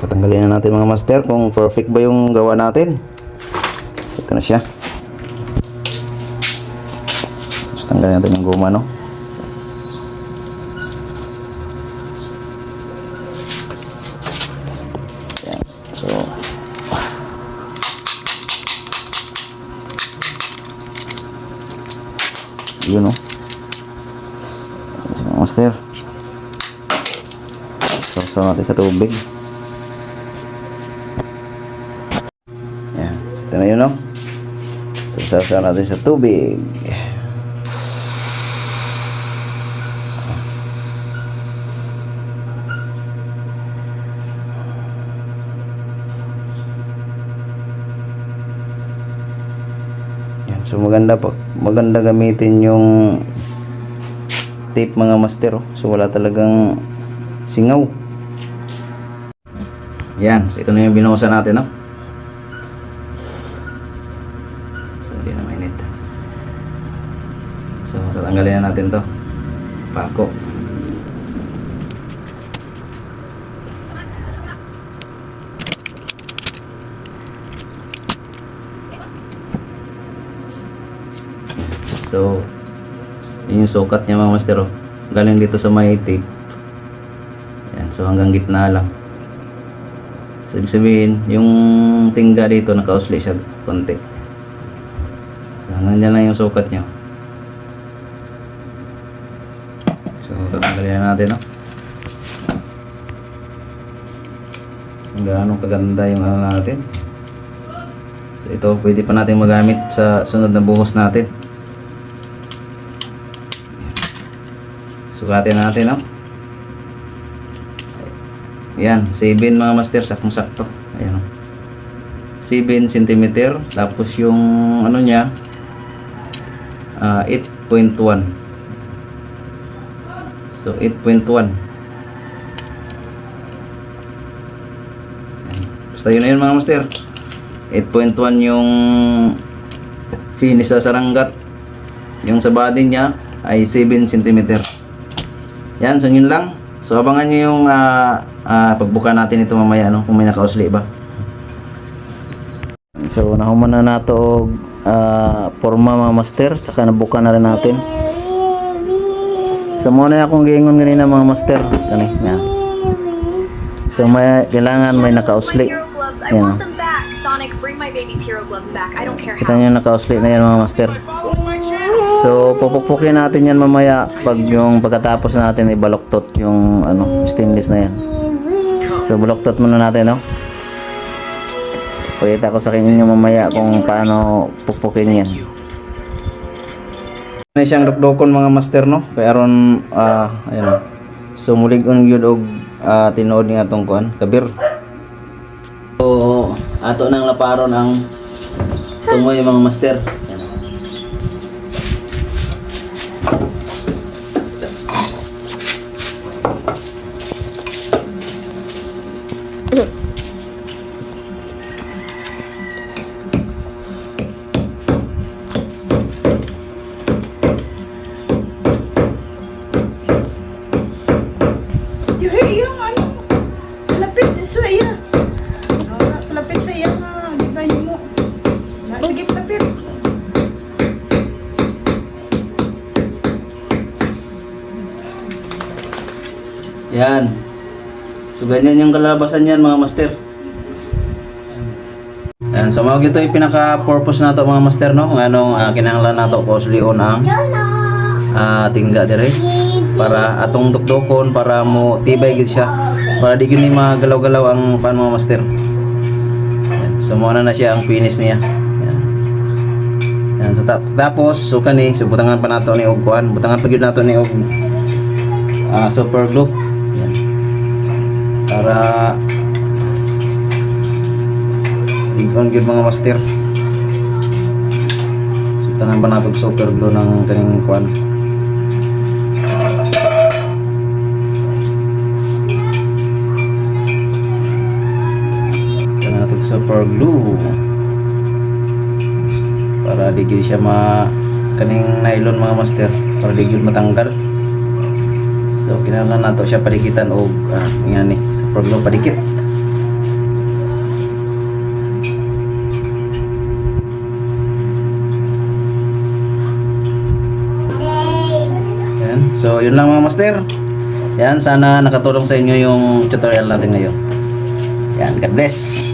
Tatanggalin na natin mga master kung perfect ba yung gawa natin. Ito na siya. So, tanggalin natin yung guma, no? Yan. So yun, no? Master, so natin sa tubig. Yan, so ito na yun, no? So natin sa tubig. Yan, so maganda gamitin yung tape mga master, oh. So wala talagang singaw. Yan, so ito na yung binuhusan natin, no? So hindi na mainit. So tatanggalin na natin to pako. So yun yung sukat niya mga master, oh. Galing dito sa may tape. Yan, so hanggang gitna lang. So ibig sabihin yung tingga dito nakausli siya konti. So hanggang dyan lang yung sukat niya. So tatanggalin na natin, no? Ang gaano kaganda yung ano natin. So ito pwede pa natin magamit sa sunod na buhos natin. Sukatin natin, no? Ayan, 7 mga master, saktong sakto. Ayan, 7 cm. Tapos yung ano niya 8.1. So 8.1. Basta yun na yun mga master. 8.1 yung finish sa saranggat. Yung sa body niya ay 7 cm. Yan, so yun lang. So abangan nyo yung pagbuka natin ito mamaya, no? Kung may nakausli ba. So nahuman na nato forma mga master. Saka nabuka na rin natin. So muna akong giingon ganina mga master. Kani, yan. So may kailangan may nakausli. Yan. Kita nyo yung nakausli na yan mga master. So pupukpukin natin yan mamaya pag yung pagkatapos natin ibaloktot yung ano stainless na yan. So baloktot muna natin, no? Pakita ko sa inyo mamaya kung paano pukpukin yan. Ano siyang dukdukon mga master, no? Kaya aron ayan. So mulig-on gyud og tinuod ni atong kuan kabir. So ato nang laparon ang tumoy mga master. Yan. So ganyan yung kalabasan yan mga master. Yan. So mawag ito yung pinaka-purpose na to mga master, no? Kung anong kinahanglan na to kuslion ang tingga dire. Para atong dukdukon, para mo tibay gid siya. Para di gyud ni magalaw-galaw ang pan mga master. Yan. So muna na siya ang finish niya. Yan. Yan. So tapos so kani, so butangan pa nato ni og kuan. Butangan pa gyud nato ni og super glue. Yan. Para ligon gyud mga master. So tangan pa nato super glue ng kaning kuan. Tangan nato super glue. Para di gyud siya kaning nylon mga master, para di gyud matanggal. So kinahanglan nato siya padikitan og ngani super glue padikit. So, yun lang mga master. Yan, sana nakatulong sa inyo yung tutorial natin ngayon. Yan, God bless.